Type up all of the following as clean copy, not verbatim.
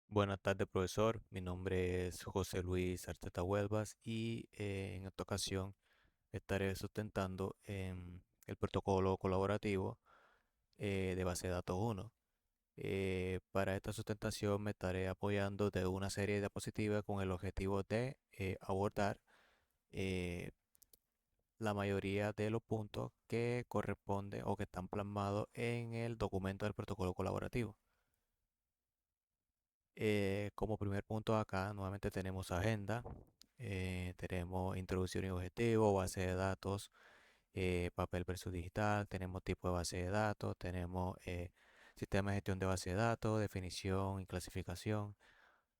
Buenas tardes, profesor. Mi nombre es José Luis Arteta Huelvas y en esta ocasión estaré sustentando el protocolo colaborativo de base de datos 1. Para esta sustentación me estaré apoyando de una serie de diapositivas con el objetivo de abordar eh, la mayoría de los puntos que corresponden o que están plasmados en el documento del protocolo colaborativo. Como primer punto acá, nuevamente tenemos agenda, tenemos introducción y objetivo, base de datos, papel versus digital, tenemos tipo de base de datos, tenemos sistema de gestión de base de datos, definición y clasificación,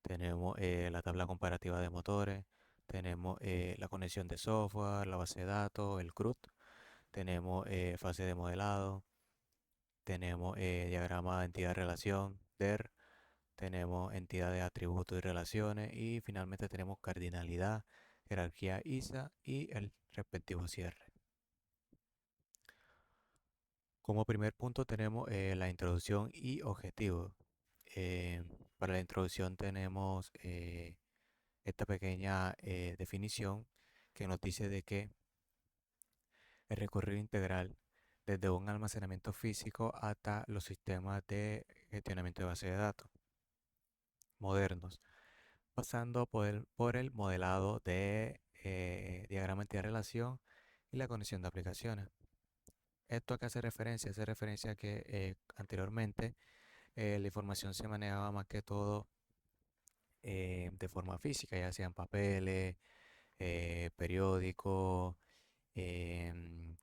tenemos la tabla comparativa de motores, tenemos la conexión de software, la base de datos, el CRUD, tenemos fase de modelado, tenemos diagrama de entidad-relación, DER, tenemos entidades, atributos y relaciones y finalmente tenemos cardinalidad, jerarquía ISA y el respectivo cierre. Como primer punto tenemos la introducción y objetivo. Eh, para la introducción tenemos esta pequeña definición que nos dice de que el recorrido integral desde un almacenamiento físico hasta los sistemas de gestionamiento de base de datos modernos, pasando por el modelado de diagrama de relación y la conexión de aplicaciones. ¿Esto a qué hace referencia? Hace referencia a que anteriormente la información se manejaba más que todo de forma física, ya sean papeles, periódicos, em,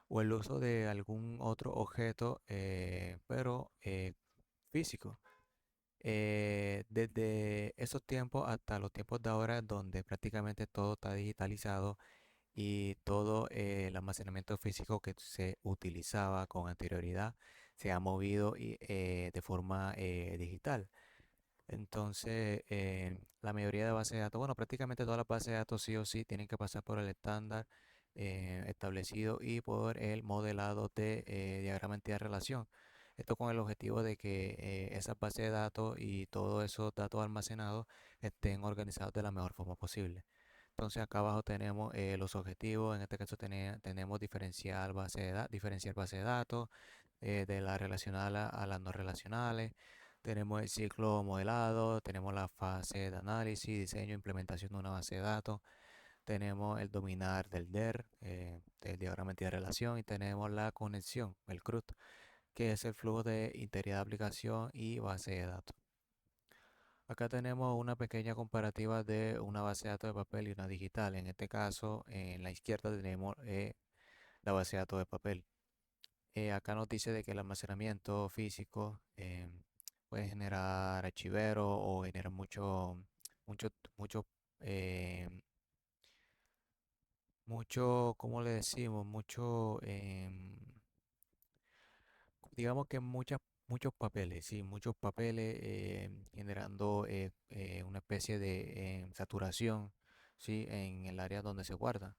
o el uso de algún otro objeto, pero físico. Desde esos tiempos hasta los tiempos de ahora, donde prácticamente todo está digitalizado y todo el almacenamiento físico que se utilizaba con anterioridad se ha movido de forma digital. Entonces, la mayoría de bases de datos, bueno, prácticamente todas las bases de datos sí o sí tienen que pasar por el estándar establecido y por el modelado de diagrama entidad-relación. Esto con el objetivo de que esas bases de datos y todos esos datos almacenados estén organizados de la mejor forma posible. Entonces, acá abajo tenemos los objetivos. En este caso tenemos diferenciar base de datos de las relacionales a las no relacionales. Tenemos el ciclo modelado, tenemos la fase de análisis, diseño, implementación de una base de datos, tenemos el dominar del DER, del diagrama de relación, y tenemos la conexión, el CRUD, que es el flujo de integridad de aplicación y base de datos. Acá tenemos una pequeña comparativa de una base de datos de papel y una digital. En este caso, en la izquierda tenemos la base de datos de papel. Acá nos dice de que el almacenamiento físico puede generar archivero o generar mucho, mucho, eh, ¿cómo le decimos? Digamos que muchos papeles, sí, muchos papeles generando una especie de saturación, sí, en el área donde se guarda.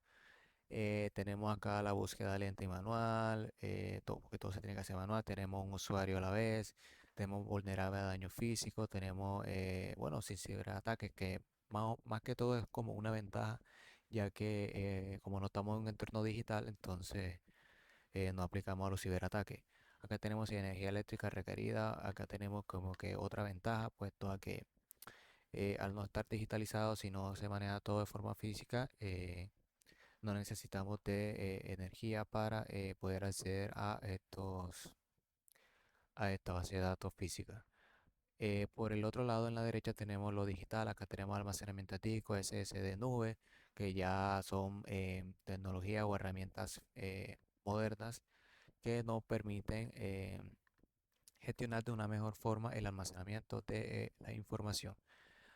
Tenemos acá la búsqueda lenta y manual, porque todo se tiene que hacer manual. Tenemos un usuario a la vez, tenemos vulnerable a daño físico, tenemos, bueno, sin ciberataques, que más que todo es como una ventaja, ya que como no estamos en un entorno digital, entonces no aplicamos a los ciberataques. Acá tenemos energía eléctrica requerida, acá tenemos como que otra ventaja, puesto a que al no estar digitalizado, si no se maneja todo de forma física, no necesitamos de energía para poder acceder a esta base de datos física. Por el otro lado, en la derecha tenemos lo digital. Acá tenemos almacenamiento estático, SSD nube, que ya son tecnologías o herramientas modernas que nos permiten gestionar de una mejor forma el almacenamiento de la información.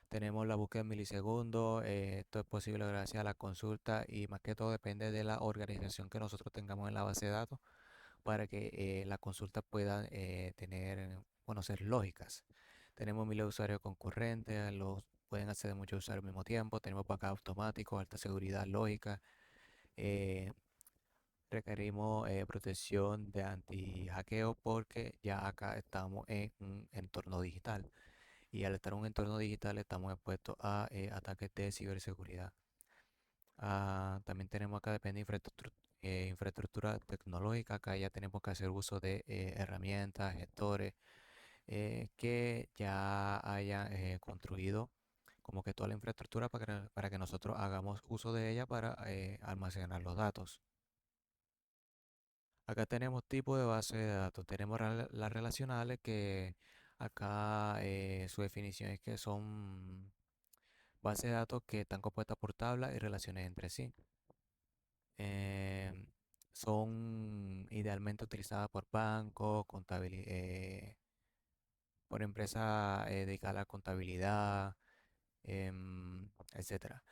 Tenemos la búsqueda en milisegundos. Esto es posible gracias a la consulta y más que todo depende de la organización que nosotros tengamos en la base de datos para que las consultas puedan bueno, ser lógicas. Tenemos miles de usuarios concurrentes, pueden acceder muchos usuarios al mismo tiempo. Tenemos backup automático, alta seguridad lógica. eh, Requerimos protección de anti-hackeo porque ya acá estamos en un entorno digital. y al estar en un entorno digital estamos expuestos a ataques de ciberseguridad. También tenemos acá, depende de infraestructura tecnológica, acá ya tenemos que hacer uso de herramientas, gestores que ya hayan construido como que toda la infraestructura para que nosotros hagamos uso de ella para almacenar los datos. Acá tenemos tipo de base de datos. Tenemos las relacionales que acá su definición es que son bases de datos que están compuestas por tablas y relaciones entre sí. Em, Son idealmente utilizadas por bancos, por empresas dedicadas a la contabilidad, etcétera.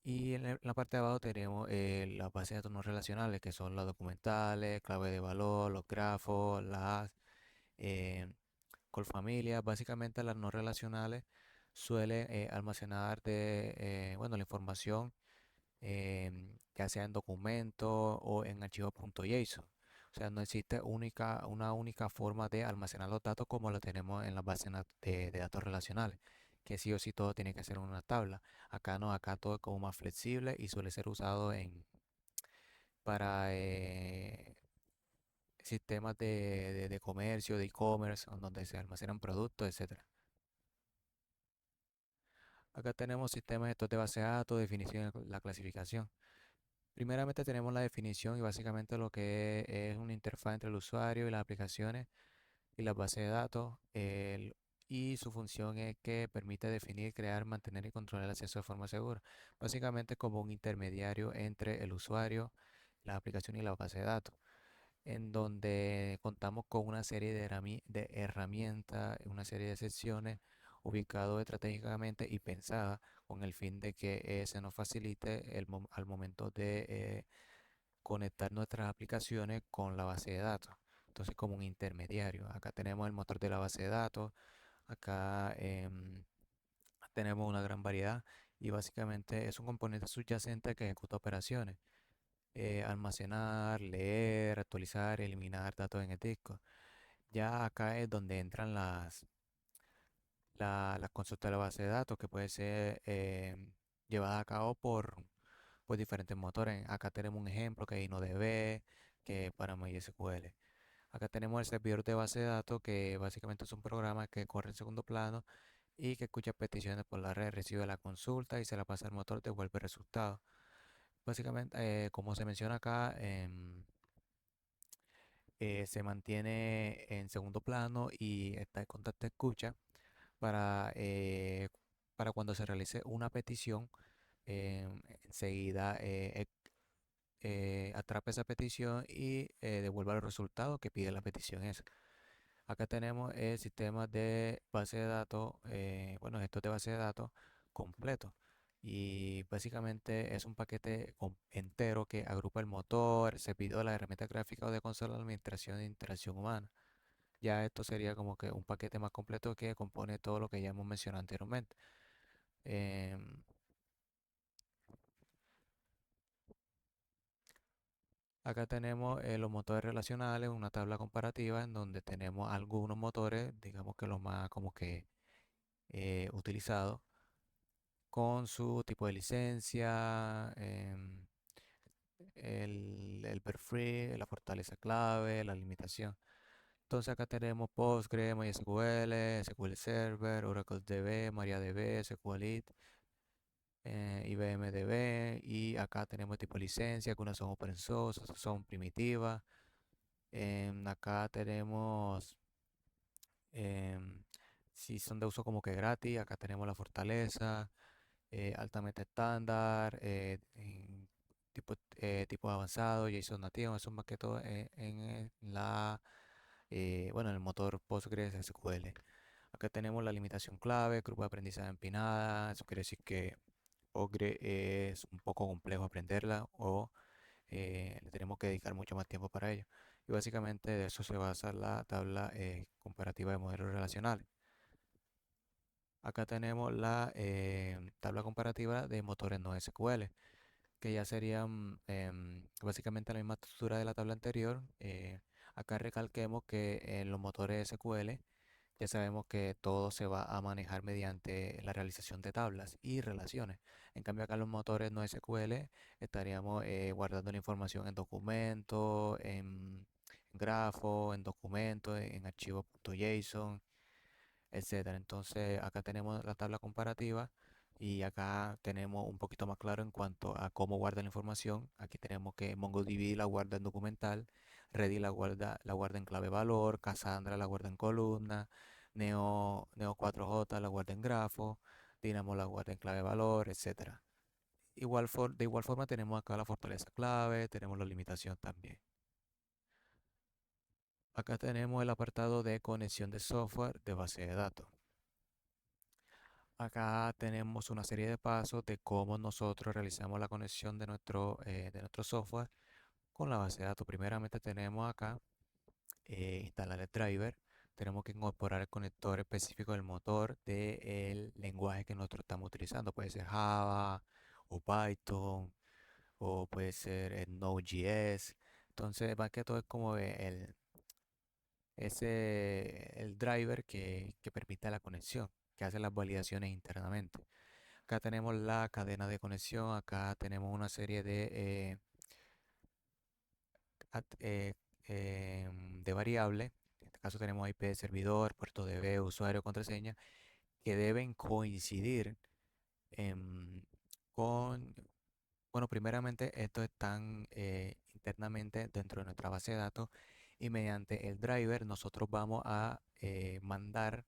Y en la parte de abajo tenemos las bases de datos no relacionales, que son las documentales, clave de valor, los grafos, las eh, familias. Básicamente las no relacionales suelen almacenar bueno, la información ya sea en documentos o en archivos .json. O sea, no existe una única forma de almacenar los datos como lo tenemos en las bases de datos relacionales, que sí o sí todo tiene que ser en una tabla. Acá no, acá todo es como más flexible y suele ser usado para sistemas de comercio, de e-commerce, donde se almacenan productos, etcétera. Acá tenemos sistemas estos de base de datos, definición y la clasificación. Primeramente tenemos la definición y básicamente lo que es una interfaz entre el usuario y las aplicaciones y las bases de datos. Y su función es que permite definir, crear, mantener y controlar el acceso de forma segura. Básicamente como un intermediario entre el usuario, la aplicación y la base de datos, en donde contamos con una serie de herramientas, una serie de secciones ubicadas estratégicamente y pensadas con el fin de que se nos facilite al momento de conectar nuestras aplicaciones con la base de datos. Entonces, como un intermediario. Acá tenemos el motor de la base de datos. Acá tenemos una gran variedad y básicamente es un componente subyacente que ejecuta operaciones. Almacenar, leer, actualizar, eliminar datos en el disco. Ya acá es donde entran las consultas de la base de datos que puede ser llevada a cabo por diferentes motores. Acá tenemos un ejemplo que es InnoDB, que es para MySQL. Acá tenemos el servidor de base de datos, que básicamente es un programa que corre en segundo plano y que escucha peticiones por la red, recibe la consulta y se la pasa al motor, devuelve el resultado. Básicamente, como se menciona acá, se mantiene en segundo plano y está en contacto escucha para, eh, para cuando se realice una petición, enseguida atrapa esa petición y devuelva el resultado que pide la petición esa. Acá tenemos el sistema de base de datos, bueno, estos de base de datos completo. Y básicamente es un paquete entero que agrupa el motor, el servidor, la herramienta gráfica o de consola, administración e interacción humana. Ya esto sería como que un paquete más completo que compone todo lo que ya hemos mencionado anteriormente. Em, Acá tenemos los motores relacionales, una tabla comparativa en donde tenemos algunos motores, digamos que los más como que utilizados, con su tipo de licencia, el perfil, la fortaleza clave, la limitación. Entonces acá tenemos Postgre, MySQL, SQL Server, Oracle DB, MariaDB, SQLite, IBM DB, y acá tenemos tipo de licencia, algunas son open source, otras son primitivas. Acá tenemos em, si son de uso como que gratis, acá tenemos la fortaleza, altamente estándar, tipo avanzado, JSON nativo, eso más que todo bueno, en el motor Postgres SQL. Acá tenemos la limitación clave, grupo de aprendizaje empinada, eso quiere decir que Postgre es un poco complejo aprenderla o le tenemos que dedicar mucho más tiempo para ello. Y básicamente de eso se basa la tabla comparativa de modelos relacionales. Acá tenemos la tabla comparativa de motores no SQL, que ya serían básicamente la misma estructura de la tabla anterior. Acá recalquemos que en los motores SQL Ya sabemos que todo se va a manejar mediante la realización de tablas y relaciones. En cambio, acá en los motores no SQL estaríamos guardando la información en documentos, en grafos, en documentos, en archivos.json, etcétera. Entonces, acá tenemos la tabla comparativa y acá tenemos un poquito más claro en cuanto a cómo guarda la información. Aquí tenemos que MongoDB la guarda en documental, Redis la guarda en clave valor, Cassandra la guarda en columna, Neo 4j la guarda en grafo, Dynamo la guarda en clave valor, etcétera. De igual forma tenemos acá la fortaleza clave, tenemos la limitación también. Acá tenemos el apartado de conexión de software de base de datos. Acá tenemos una serie de pasos de cómo nosotros realizamos la conexión de nuestro software con la base de datos. Primeramente tenemos acá instalar el driver. Tenemos que incorporar el conector específico del motor del lenguaje que nosotros estamos utilizando. Puede ser Java o Python o puede ser Node.js. Entonces, más que todo es como el driver que permite la conexión, que hace las validaciones internamente. Acá tenemos la cadena de conexión, acá tenemos una serie de variables. En este caso tenemos IP de servidor, puerto DB, usuario, contraseña, que deben coincidir em, con, bueno, primeramente estos están internamente dentro de nuestra base de datos y mediante el driver nosotros vamos a mandar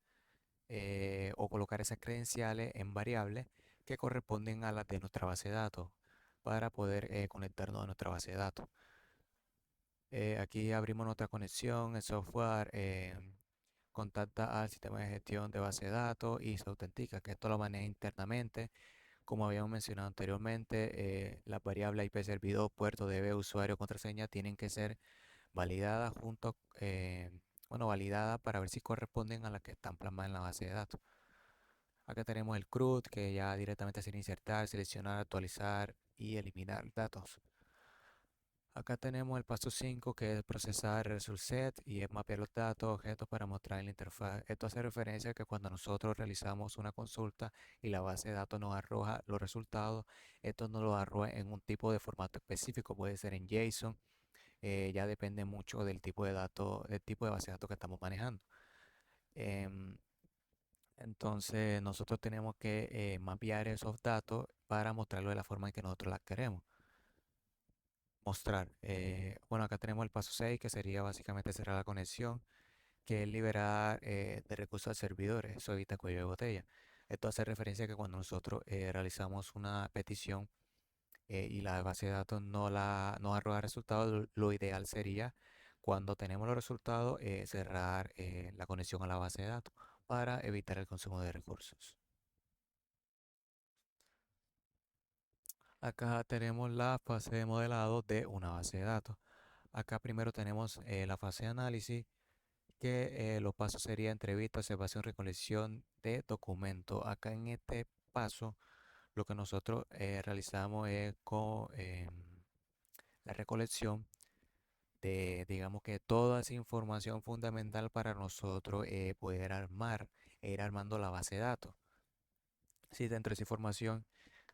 o colocar esas credenciales en variables que corresponden a las de nuestra base de datos para poder conectarnos a nuestra base de datos. Aquí abrimos nuestra conexión, el software contacta al sistema de gestión de base de datos y se autentica, que esto lo maneja internamente. Como habíamos mencionado anteriormente, las variables IP servidor, puerto DB, usuario, contraseña tienen que ser validadas bueno, validadas para ver si corresponden a las que están plasmadas en la base de datos. Acá tenemos el CRUD, que ya directamente hace insertar, seleccionar, actualizar y eliminar datos. Acá tenemos el paso 5, que es procesar el set y es mapear los datos, objetos para mostrar en la interfaz. Esto hace referencia a que cuando nosotros realizamos una consulta y la base de datos nos arroja los resultados, esto nos lo arroja en un tipo de formato específico, puede ser en JSON, ya depende mucho del tipo de datos, del tipo de base de datos que estamos manejando. Em, entonces nosotros tenemos que mapear esos datos para mostrarlo de la forma en que nosotros las queremos mostrar. Bueno, acá tenemos el paso 6 que sería básicamente cerrar la conexión, que es liberar de recursos a servidores. Eso evita cuello de botella. Esto hace referencia a que cuando nosotros realizamos una petición y la base de datos no arroja resultados, lo ideal sería cuando tenemos los resultados cerrar la conexión a la base de datos para evitar el consumo de recursos. Acá tenemos la fase de modelado de una base de datos. Acá primero tenemos la fase de análisis, que los pasos serían entrevista, observación, recolección de documentos. Acá en este paso, lo que nosotros realizamos es con la recolección de, digamos que toda esa información fundamental para nosotros poder ir armando la base de datos. Si dentro de esa información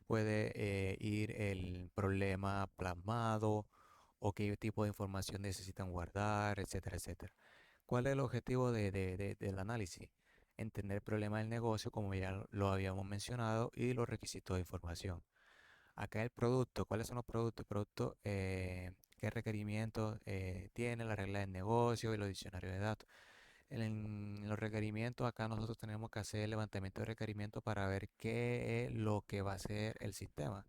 puede ir el problema plasmado o qué tipo de información necesitan guardar, etcétera, etcétera. ¿Cuál es el objetivo del análisis? Entender el problema del negocio, como ya lo habíamos mencionado, y los requisitos de información. Acá el producto, ¿cuáles son los productos? El producto, qué requerimientos tiene, la regla del negocio y los diccionarios de datos. En los requerimientos, acá nosotros tenemos que hacer el levantamiento de requerimientos para ver qué es lo que va a hacer el sistema.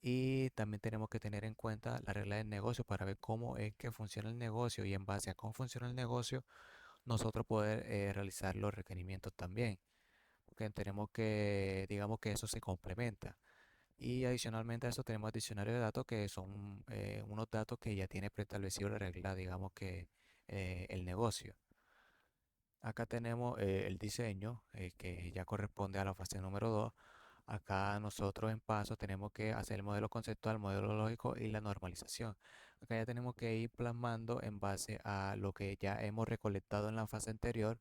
Y también tenemos que tener en cuenta la regla del negocio para ver cómo es que funciona el negocio y en base a cómo funciona el negocio, nosotros poder realizar los requerimientos también. Porque tenemos que, digamos que eso se complementa. Y adicionalmente a eso tenemos el diccionario de datos que son unos datos que ya tiene preestablecido la regla, digamos que el negocio. Acá tenemos el diseño, que ya corresponde a la fase número 2. Acá nosotros en paso tenemos que hacer el modelo conceptual, modelo lógico y la normalización. Acá ya tenemos que ir plasmando en base a lo que ya hemos recolectado en la fase anterior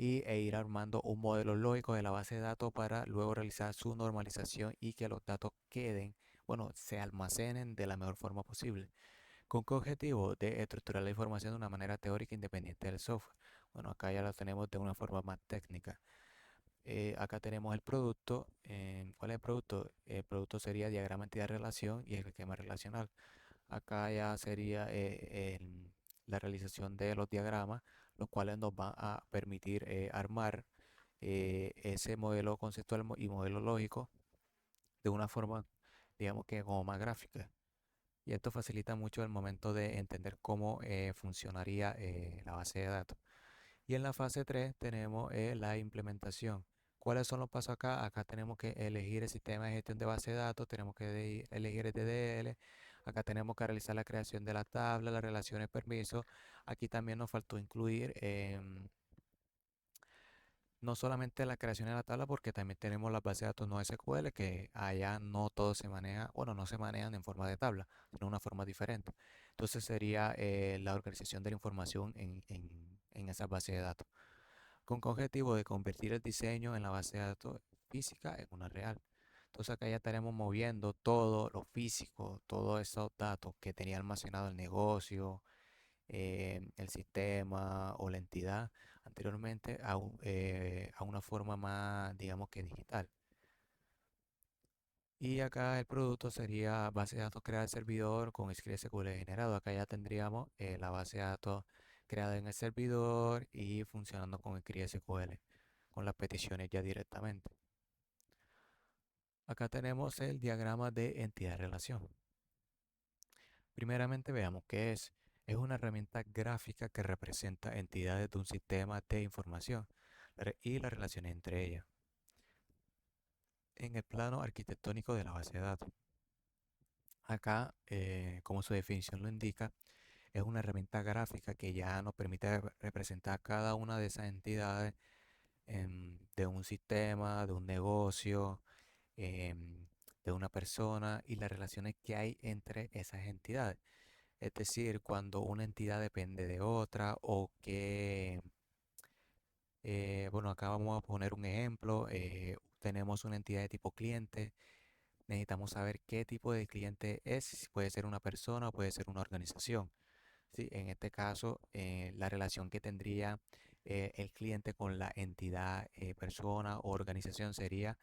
e ir armando un modelo lógico de la base de datos para luego realizar su normalización y que los datos queden, bueno, se almacenen de la mejor forma posible. ¿Con qué objetivo? De estructurar la información de una manera teórica independiente del software. Bueno, acá ya lo tenemos de una forma más técnica. Acá tenemos el producto. ¿Cuál es el producto? El producto sería diagrama entidad-relación y el esquema relacional. Acá ya sería la realización de los diagramas, los cuales nos van a permitir armar ese modelo conceptual y modelo lógico de una forma, digamos que como más gráfica. Y esto facilita mucho el momento de entender cómo funcionaría la base de datos. Y en la fase 3 tenemos la implementación. ¿Cuáles son los pasos acá? Acá tenemos que elegir el sistema de gestión de base de datos, tenemos que elegir el DDL, acá tenemos que realizar la creación de la tabla, las relaciones permisos. Aquí también nos faltó incluir no solamente la creación de la tabla, porque también tenemos las bases de datos no SQL, que allá no todo se maneja, bueno, no se manejan en forma de tabla, sino de una forma diferente. Entonces sería la organización de la información en esa base de datos, con qué objetivo de convertir el diseño en la base de datos física en una real. Entonces acá ya estaremos moviendo todo lo físico, todos esos datos que tenía almacenado el negocio, el sistema o la entidad anteriormente a una forma más, digamos que digital. Y acá el producto sería base de datos creada el servidor con script SQL generado. Acá ya tendríamos la base de datos creada en el servidor y funcionando con script SQL, con las peticiones ya directamente. Acá tenemos el diagrama de entidad-relación. Primeramente veamos qué es. Es una herramienta gráfica que representa entidades de un sistema de información y las relaciones entre ellas en el plano arquitectónico de la base de datos. Acá, como su definición lo indica, es una herramienta gráfica que ya nos permite representar cada una de esas entidades de un sistema, de un negocio, de una persona y las relaciones que hay entre esas entidades. Es decir, cuando una entidad depende de otra o que, bueno, acá vamos a poner un ejemplo. Tenemos una entidad de tipo cliente. Necesitamos saber qué tipo de cliente es, si puede ser una persona o puede ser una organización. Sí, en este caso, la relación que tendría el cliente con la entidad, persona o organización sería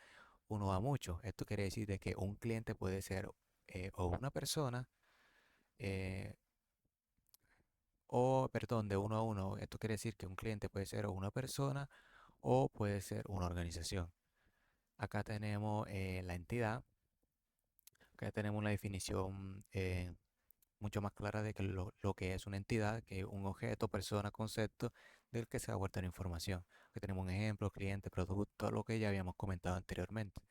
uno a muchos. Esto quiere decir de que un cliente puede ser o una persona, eh, o, perdón, de uno a uno. Esto quiere decir que un cliente puede ser o una persona o puede ser una organización. Acá tenemos la entidad. Acá tenemos una definición mucho más clara de que lo que es una entidad, que es un objeto, persona, concepto del que se va a guardar información. Aquí tenemos un ejemplo, cliente, producto, lo que ya habíamos comentado anteriormente.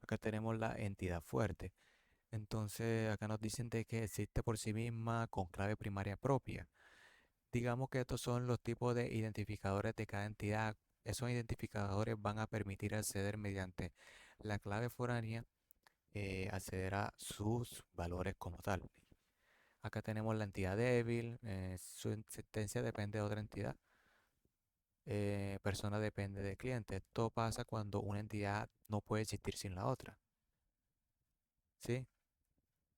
Acá tenemos la entidad fuerte. Entonces acá nos dicen de que existe por sí misma con clave primaria propia. Digamos que estos son los tipos de identificadores de cada entidad. Esos identificadores van a permitir acceder mediante la clave foránea, acceder a sus valores como tal. Acá tenemos la entidad débil, su existencia depende de otra entidad, persona depende del cliente. Esto pasa cuando una entidad no puede existir sin la otra, ¿sí?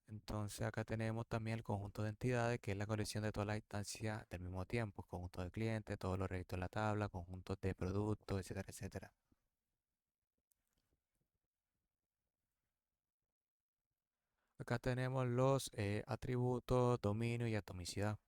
Entonces acá tenemos también el conjunto de entidades, que es la colección de todas las instancias del mismo tiempo, conjunto de clientes, todos los registros de la tabla, conjuntos de productos, etcétera, etcétera. Acá tenemos los atributos, dominio y atomicidad.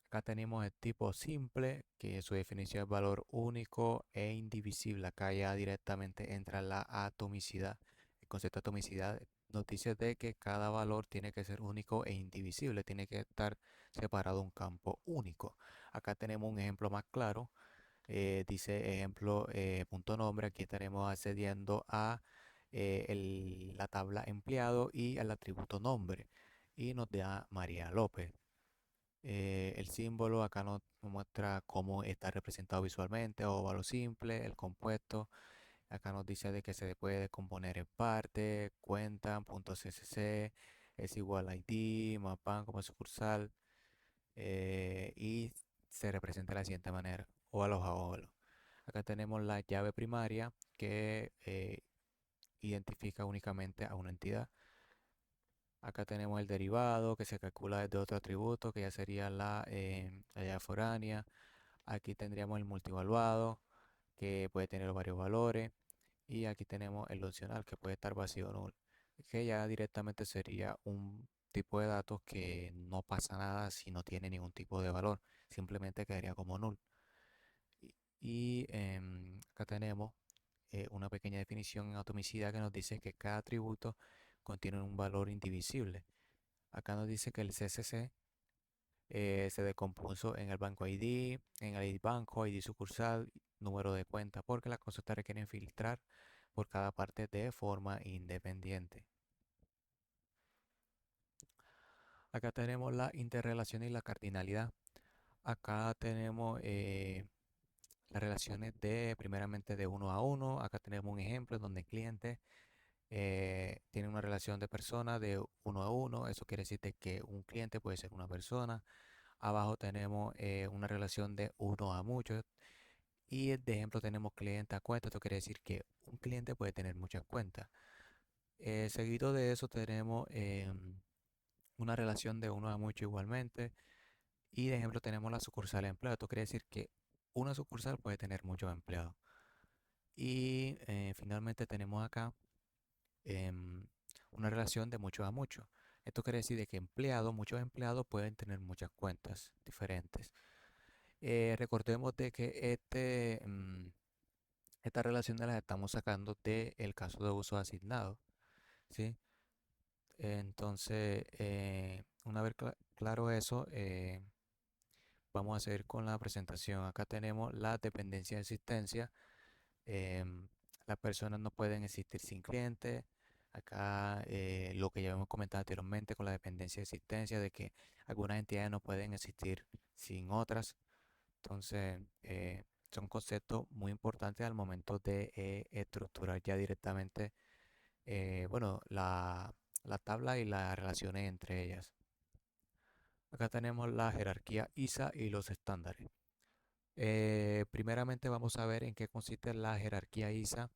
Acá tenemos el tipo simple, que su definición es valor único e indivisible. Acá ya directamente entra la atomicidad. El concepto de atomicidad nos dice de que cada valor tiene que ser único e indivisible, tiene que estar separado de un campo único. Acá tenemos un ejemplo más claro. Dice ejemplo punto nombre. Aquí estaremos accediendo a la tabla empleado y al atributo nombre. Y nos da María López. El símbolo acá nos muestra cómo está representado visualmente, óvalo simple, el compuesto. Acá nos dice de que se puede componer en parte, cuenta, punto .ccc, es igual a ID, mapan como sucursal, y se representa de la siguiente manera. o a los abuelos. Acá tenemos la llave primaria que identifica únicamente a una entidad. Acá tenemos el derivado que se calcula desde otro atributo que ya sería la llave foránea. Aquí tendríamos el multivaluado que puede tener varios valores. Y aquí tenemos el opcional que puede estar vacío o nulo, que ya directamente sería un tipo de datos que no pasa nada si no tiene ningún tipo de valor, simplemente quedaría como null. Acá tenemos una pequeña definición en atomicidad que nos dice que cada atributo contiene un valor indivisible. Acá nos dice que el CCC se decompuso en el banco ID, en el ID banco, ID sucursal, número de cuenta, porque las consultas requieren filtrar por cada parte de forma independiente. Acá tenemos la interrelación y la cardinalidad. Acá tenemos las relaciones de primeramente de uno a uno. Acá tenemos un ejemplo donde el cliente tiene una relación de persona de uno a uno. Eso quiere decir de que un cliente puede ser una persona. Abajo tenemos una relación de uno a muchos. Y de ejemplo tenemos cliente a cuenta. Esto quiere decir que un cliente puede tener muchas cuentas. Seguido de eso tenemos una relación de uno a mucho igualmente. Y de ejemplo tenemos la sucursal de empleo. Esto quiere decir que una sucursal puede tener muchos empleados. Y finalmente tenemos acá em, una relación de muchos a muchos. Esto quiere decir de que muchos empleados pueden tener muchas cuentas diferentes. Recordemos de que estas relaciones las estamos sacando del caso de uso asignado, ¿sí? Entonces, una vez claro eso, vamos a seguir con la presentación. Acá tenemos la dependencia de existencia. em, las personas no pueden existir sin clientes. Acá lo que ya hemos comentado anteriormente con la dependencia de existencia, de que algunas entidades no pueden existir sin otras. Entonces, son conceptos muy importantes al momento de estructurar ya directamente, bueno, la tabla y las relaciones entre ellas. Acá tenemos la jerarquía ISA y los estándares. Primeramente vamos a ver en qué consiste la jerarquía ISA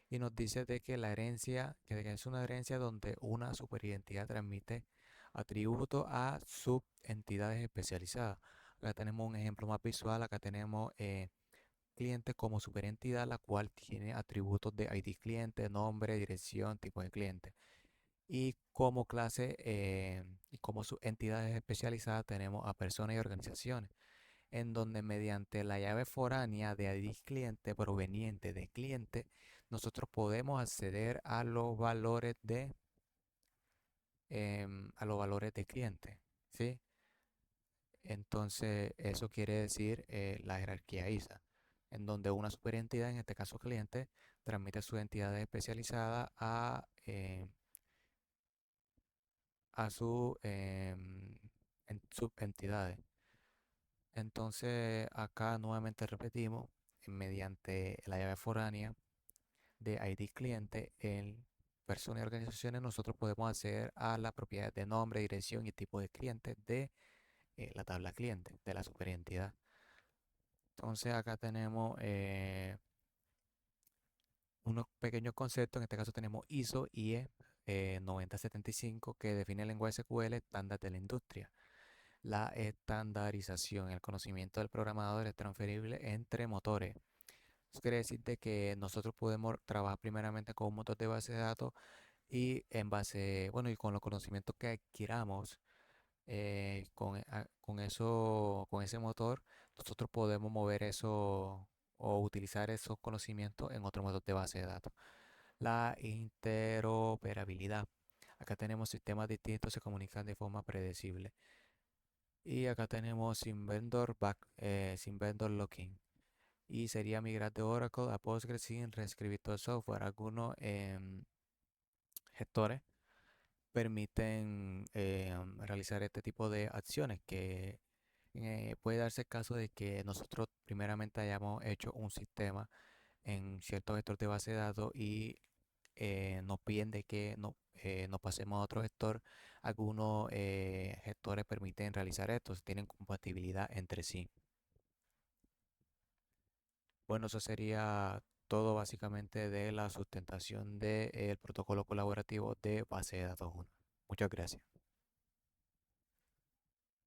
y nos dice de que la herencia, que es una herencia donde una superidentidad transmite atributos a subentidades especializadas. Acá tenemos un ejemplo más visual, acá tenemos cliente como superentidad, la cual tiene atributos de ID cliente, nombre, dirección, tipo de cliente. Y como clase y como subentidades especializadas tenemos a personas y organizaciones en donde mediante la llave foránea de ID cliente proveniente de cliente, nosotros podemos acceder a los valores de cliente, ¿sí? Entonces, eso quiere decir la jerarquía ISA, en donde una superentidad, en este caso cliente, transmite sus entidades especializadas a subentidades. Entonces, acá nuevamente repetimos, mediante la llave foránea de ID cliente en personas y organizaciones, nosotros podemos acceder a las propiedades de nombre, dirección y tipo de cliente de la tabla cliente, de la superentidad. Entonces, acá tenemos unos pequeños conceptos, en este caso tenemos ISO IE 9075 que define el lenguaje SQL estándar de la industria. La estandarización, el conocimiento del programador es transferible entre motores. Eso quiere decir de que nosotros podemos trabajar primeramente con un motor de base de datos y en base, bueno, y con los conocimientos que adquiramos con ese motor, nosotros podemos mover eso o utilizar esos conocimientos en otro motor de base de datos. La interoperabilidad. Acá tenemos sistemas distintos que se comunican de forma predecible. Y acá tenemos sin vendor locking. Y sería migrar de Oracle a Postgres sin reescribir todo el software. Algunos gestores permiten realizar este tipo de acciones que puede darse el caso de que nosotros primeramente hayamos hecho un sistema en cierto gestor de base de datos y nos piden de que nos pasemos a otro gestor. Algunos gestores permiten realizar esto, tienen compatibilidad entre sí. Bueno, eso sería todo básicamente de la sustentación del protocolo colaborativo de base de datos 1. Muchas gracias.